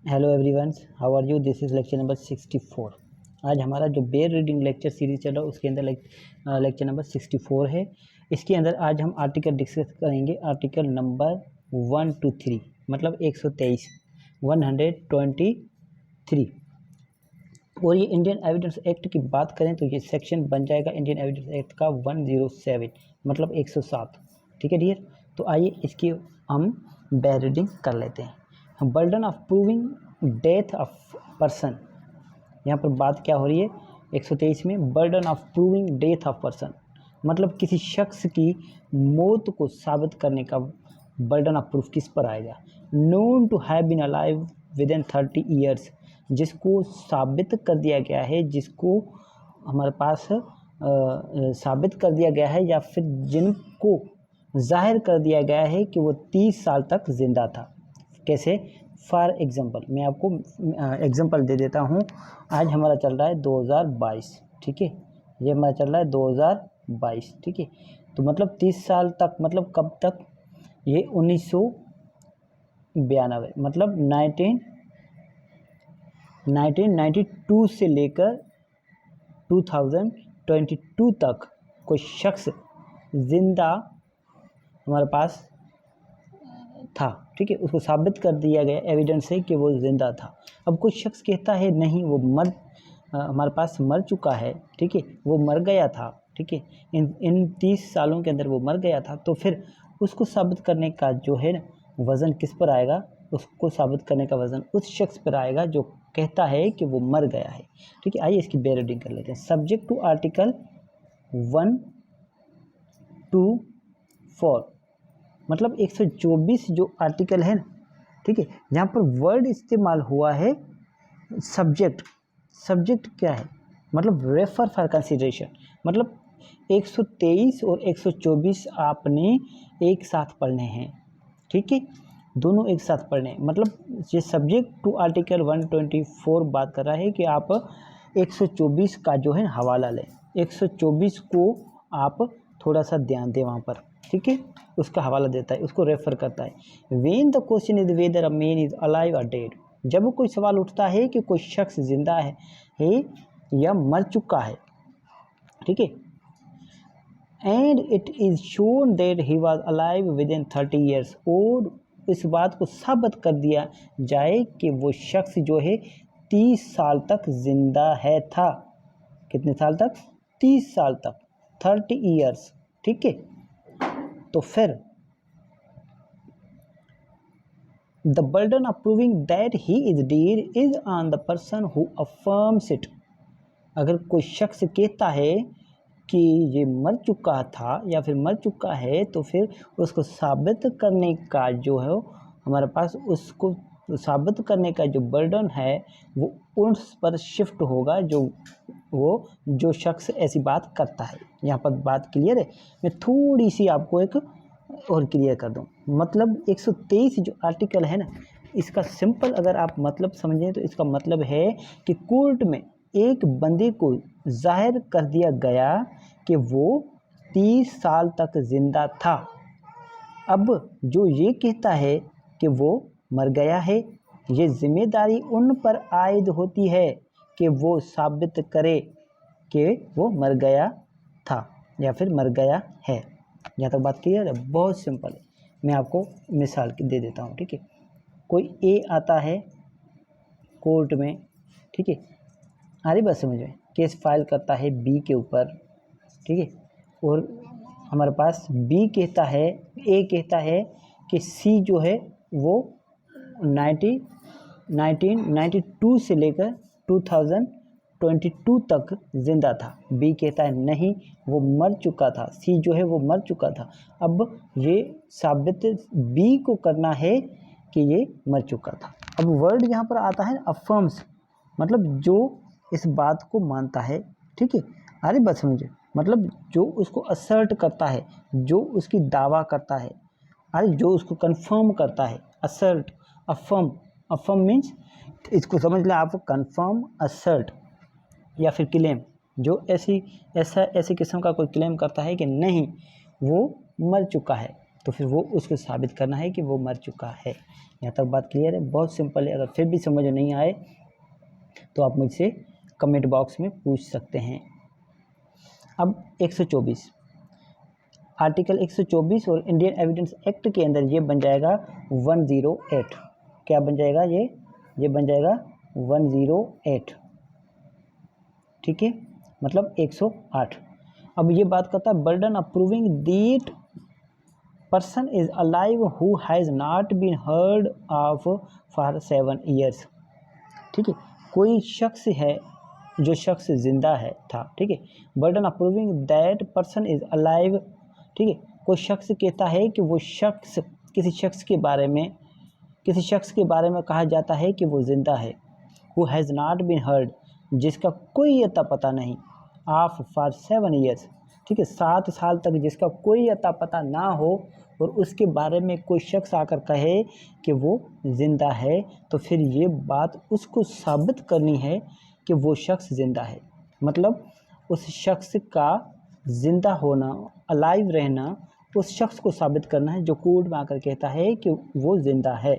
Hello everyone, how are you. This is lecture number 64। आज हमारा जो बेयर रीडिंग लेक्चर सीरीज चल रहा है उसके अंदर लेक्चर नंबर 64 है। इसके अंदर आज हम आर्टिकल डिस्कस करेंगे, आर्टिकल नंबर 1 to 3 मतलब 123 123। और ये इंडियन एविडेंस एक्ट की बात करें तो ये सेक्शन बन जाएगा इंडियन एविडेंस एक्ट का 107 मतलब 107। ठीक है डियर, तो आइए इसकी हम बेयर रीडिंग कर लेते हैं। Burden of proving death of person, यहाँ पर बात क्या हो रही है 123 में, burden of proving death of person मतलब किसी शख्स की मौत को साबित करने का बर्डन ऑफ प्रूफ किस पर आएगा। Known to have been alive within 30 years, जिसको साबित कर दिया गया है, जिसको हमारे पास साबित कर दिया गया है या फिर जिनको जाहिर कर दिया गया है कि वो 30 साल तक जिंदा था। कैसे? फॉर एग्जांपल मैं आपको एग्जांपल दे देता हूँ। आज हमारा चल रहा है 2022, ठीक है, ये हमारा चल रहा है 2022, ठीक है। तो मतलब 30 साल तक मतलब कब तक, ये 1992 मतलब 1992 से लेकर 2022 तक कोई शख्स जिंदा हमारे पास था, ठीक है, उसको साबित कर दिया गया एविडेंस से कि वो जिंदा था। अब कुछ शख्स कहता है नहीं वो हमारे पास मर चुका है, ठीक है, वो मर गया था, ठीक है, इन 30 सालों के अंदर वो मर गया था। तो फिर उसको साबित करने का जो है ना वज़न किस पर आएगा, उसको साबित करने का वज़न उस शख्स पर आएगा जो कहता है कि वो मर गया है। ठीक है, आइए इसकी बेयर रीडिंग कर लेते हैं। सब्जेक्ट टू आर्टिकल 1 to 4 मतलब 124 जो आर्टिकल है ना, ठीक है, यहाँ पर वर्ड इस्तेमाल हुआ है सब्जेक्ट। सब्जेक्ट क्या है मतलब रेफर फॉर कंसिडरेशन, मतलब 123 और 124 आपने एक साथ पढ़ने हैं, ठीक है, दोनों एक साथ पढ़ने हैं। मतलब ये सब्जेक्ट टू आर्टिकल 124 बात कर रहा है कि आप 124 का जो है हवाला लें, 124 को आप थोड़ा सा ध्यान दें वहाँ पर, ठीक है, उसका हवाला देता है, उसको रेफर करता है। When the question is whether a man is alive और डेड, जब कोई सवाल उठता है कि कोई शख्स जिंदा है या मर चुका है, ठीक है, and it is shown that he was alive within 30 years, और इस बात को साबित कर दिया जाए कि वो शख्स जो है 30 साल तक जिंदा है था। कितने साल तक? 30 साल तक, 30 ईयर्स, ठीक है। तो फिर the burden of proving that he is dead is on the person who affirms it, अगर कोई शख्स कहता है कि ये मर चुका था या फिर मर चुका है तो फिर उसको साबित करने का जो है हमारे पास, उसको साबित करने का जो बर्डन है वो उस पर शिफ्ट होगा जो शख्स ऐसी बात करता है। यहाँ पर बात क्लियर है? मैं थोड़ी सी आपको एक और क्लियर कर दूं। मतलब 123 जो आर्टिकल है ना, इसका सिंपल अगर आप मतलब समझें तो इसका मतलब है कि कोर्ट में एक बंदे को जाहिर कर दिया गया कि वो 30 साल तक जिंदा था। अब जो ये कहता है कि वो मर गया है, ये जिम्मेदारी उन पर आयद होती है कि वो साबित करे कि वो मर गया था या फिर मर गया है। यहाँ तक बात क्लियर है? बहुत सिंपल है, मैं आपको मिसाल दे देता हूँ, ठीक है। कोई ए आता है कोर्ट में, ठीक है, आ रही बात समझ में, केस फाइल करता है बी के ऊपर, ठीक है, और हमारे पास बी कहता है, ए कहता है कि सी जो है वो 1992 से लेकर 2022 तक जिंदा था। बी कहता है नहीं वो मर चुका था, सी जो है वो मर चुका था। अब ये साबित बी को करना है कि ये मर चुका था। अब वर्ड यहाँ पर आता है अफर्म्स, मतलब जो इस बात को मानता है, ठीक है, अरे बात समझे, मतलब जो उसको असर्ट करता है, जो उसकी दावा करता है, अरे जो उसको कंफर्म करता है। असर्ट, अफर्म, अफर्म मीन्स इसको समझ लें आप, कंफर्म, असर्ट या फिर क्लेम, जो ऐसी किस्म का कोई क्लेम करता है कि नहीं वो मर चुका है, तो फिर वो उसको साबित करना है कि वो मर चुका है। यहाँ तक बात क्लियर है? बहुत सिंपल है। अगर फिर भी समझ नहीं आए तो आप मुझसे कमेंट बॉक्स में पूछ सकते हैं। अब 124 आर्टिकल 124 और इंडियन एविडेंस एक्ट के अंदर ये बन जाएगा 108। क्या बन जाएगा? ये बन जाएगा 108, ठीक है, मतलब 108। अब ये बात करता है burden of proving that person is alive who has not been heard of for 7 years. ठीक है, कोई शख्स है, जो शख्स जिंदा है था, ठीक है, burden of proving that person is alive, ठीक है, कोई शख्स कहता है कि वो शख्स, किसी शख्स के बारे में कहा जाता है कि वो जिंदा है, who has not been heard, जिसका कोई अता पता नहीं, ऑफ फॉर 7 ईयर्स, ठीक है, 7 साल तक जिसका कोई अता पता ना हो, और उसके बारे में कोई शख्स आकर कहे कि वो ज़िंदा है, तो फिर ये बात उसको साबित करनी है कि वो शख्स ज़िंदा है। मतलब उस शख्स का ज़िंदा होना, अलाइव रहना, उस शख्स को साबित करना है जो कोर्ट में आकर कहता है कि वो ज़िंदा है,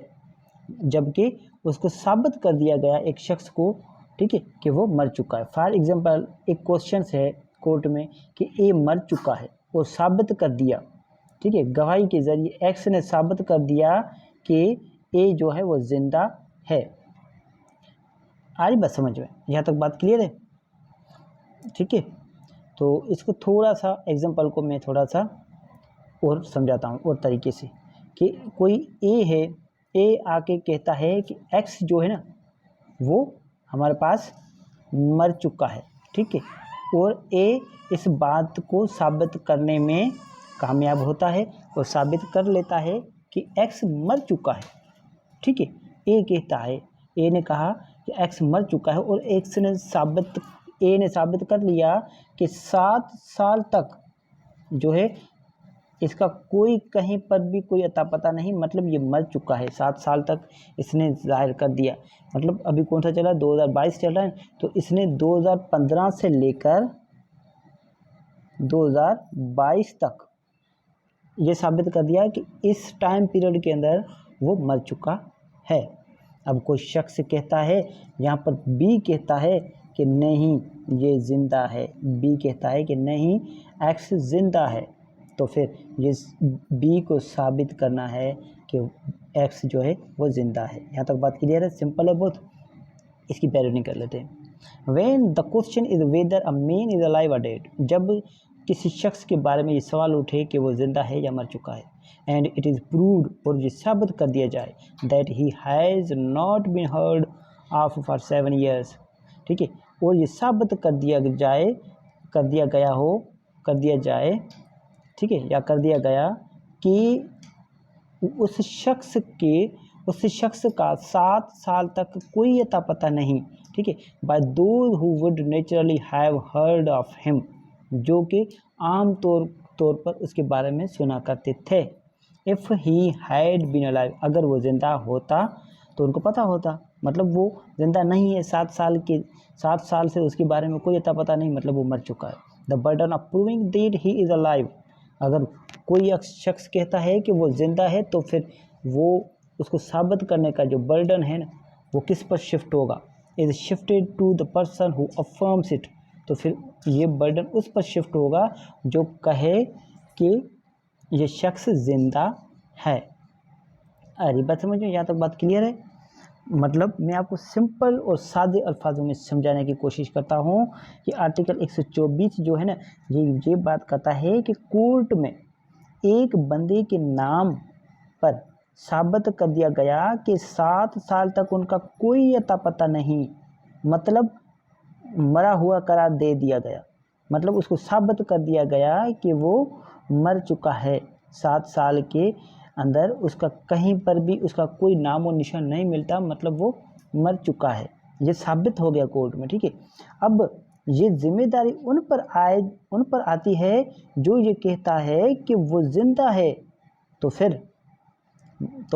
जबकि उसको साबित कर दिया गया एक शख्स को, ठीक है, कि वो मर चुका है। फॉर एग्जांपल एक क्वेश्चन है कोर्ट में कि ए मर चुका है और साबित कर दिया, ठीक है, गवाही के ज़रिए एक्स ने साबित कर दिया कि ए जो है वो ज़िंदा है। आज बात समझ में? यहाँ तक बात क्लियर है? ठीक है, तो इसको थोड़ा सा एग्जांपल को मैं थोड़ा सा और समझाता हूँ और तरीके से कि कोई ए है, ए आके कहता है कि एक्स जो है ना वो हमारे पास मर चुका है, ठीक है, और ए इस बात को साबित करने में कामयाब होता है और साबित कर लेता है कि एक्स मर चुका है, ठीक है। ए कहता है, ए ने कहा कि एक्स मर चुका है और ए ने साबित कर लिया कि 7 साल तक जो है इसका कोई कहीं पर भी कोई अता पता नहीं, मतलब ये मर चुका है। 7 साल तक इसने जाहिर कर दिया, मतलब अभी कौन सा चला, 2022 चल रहा है, तो इसने 2015 से लेकर 2022 तक ये साबित कर दिया कि इस टाइम पीरियड के अंदर वो मर चुका है। अब कोई शख्स कहता है, यहाँ पर बी कहता है कि नहीं ये ज़िंदा है, बी कहता है कि नहीं एक्स ज़िंदा है, तो फिर ये बी को साबित करना है कि एक्स जो है वो ज़िंदा है। यहाँ तक बात क्लियर है? सिंपल है बहुत। इसकी पैरोडी कर लेते हैं। When the question is whether a man is alive और डेड, जब किसी शख्स के बारे में ये सवाल उठे कि वो ज़िंदा है या मर चुका है, एंड इट इज़ प्रूव्ड, और ये साबित कर दिया जाए, that he has not been heard of for 7 years, ठीक है, और ये साबित कर दिया जाए, ठीक है, या कर दिया गया कि उस शख्स का 7 साल तक कोई अता पता नहीं, ठीक है, by those who would naturally have heard of him, जो कि आम तौर पर उसके बारे में सुना करते थे। If he had been alive, अगर वो ज़िंदा होता तो उनको पता होता, मतलब वो ज़िंदा नहीं है, 7 साल से उसके बारे में कोई अता पता नहीं, मतलब वो मर चुका है। The burden of proving that he is alive, अगर कोई शख्स कहता है कि वो ज़िंदा है, तो फिर वो उसको साबित करने का जो बर्डन है ना, वो किस पर शिफ्ट होगा, is shifted to the person who affirms it, तो फिर ये बर्डन उस पर शिफ्ट होगा जो कहे कि ये शख्स ज़िंदा है। अरे बात समझ में? यहाँ तक बात क्लियर है? मतलब मैं आपको सिंपल और सादे अल्फाजों में समझाने की कोशिश करता हूँ कि आर्टिकल 124 जो है ना, ये बात करता है कि कोर्ट में एक बंदे के नाम पर साबित कर दिया गया कि 7 साल तक उनका कोई अता पता नहीं, मतलब मरा हुआ करार दे दिया गया, मतलब उसको साबित कर दिया गया कि वो मर चुका है, 7 साल के अंदर उसका कहीं पर भी उसका कोई नाम और निशान नहीं मिलता, मतलब वो मर चुका है, ये साबित हो गया कोर्ट में, ठीक है। अब ये जिम्मेदारी उन पर आती है जो ये कहता है कि वो ज़िंदा है, तो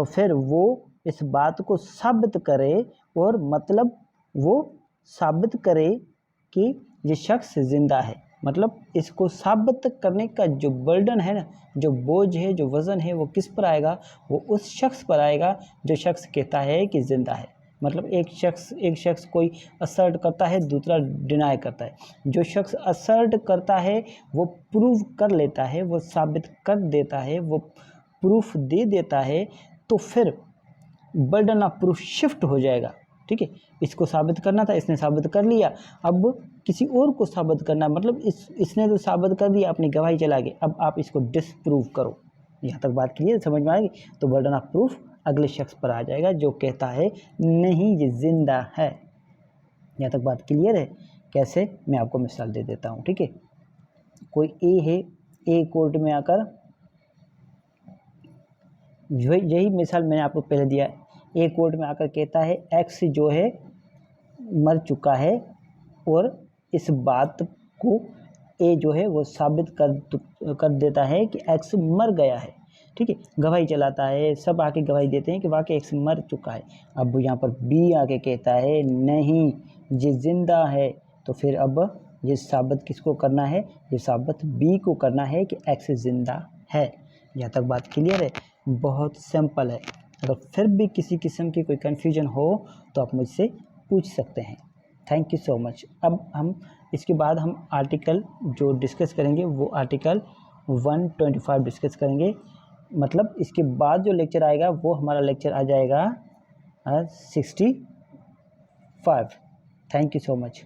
फिर वो इस बात को साबित करे, और मतलब वो साबित करे कि ये शख्स ज़िंदा है, मतलब इसको साबित करने का जो बर्डन है ना, जो बोझ है, जो वज़न है, वो किस पर आएगा? वो उस शख्स पर आएगा जो शख्स कहता है कि ज़िंदा है। मतलब एक शख्स कोई असर्ट करता है, दूसरा डिनाई करता है। जो शख्स असर्ट करता है वो प्रूव कर लेता है, वो साबित कर देता है, वो प्रूफ दे देता है, तो फिर बर्डन ऑफ प्रूफ शिफ्ट हो जाएगा। ठीक है, इसको साबित करना था, इसने साबित कर लिया, अब किसी और को साबित करना, मतलब इसने तो साबित कर दिया, अपनी गवाही चला गई, अब आप इसको डिसप्रूव करो। यहाँ तक बात क्लियर समझ में आएगी? तो बर्डन ऑफ प्रूफ अगले शख्स पर आ जाएगा जो कहता है नहीं ये जिंदा है। यहाँ तक बात क्लियर है? कैसे? मैं आपको मिसाल दे देता हूँ। ठीक है, कोई ए है, ए कोर्ट में आकर, यही मिसाल मैंने आपको पहले दिया है, ए कोर्ट में आकर कहता है एक्स जो है मर चुका है, और इस बात को ए जो है वो साबित कर देता है कि एक्स मर गया है। ठीक है, गवाही चलाता है, सब आके गवाही देते हैं कि वाकई एक्स मर चुका है। अब यहाँ पर बी आके कहता है नहीं ये जिंदा है, तो फिर अब ये साबित किसको करना है? ये साबित बी को करना है कि एक्स जिंदा है। यहाँ तक बात क्लियर है? बहुत सिंपल है। अगर फिर भी किसी किस्म की कोई कन्फ्यूजन हो तो आप मुझसे पूछ सकते हैं। Thank you so much. अब हम इसके बाद हम आर्टिकल जो डिस्कस करेंगे वो आर्टिकल 125 डिस्कस करेंगे। मतलब इसके बाद जो लेक्चर आएगा वो हमारा लेक्चर आ जाएगा 65। Thank you so much.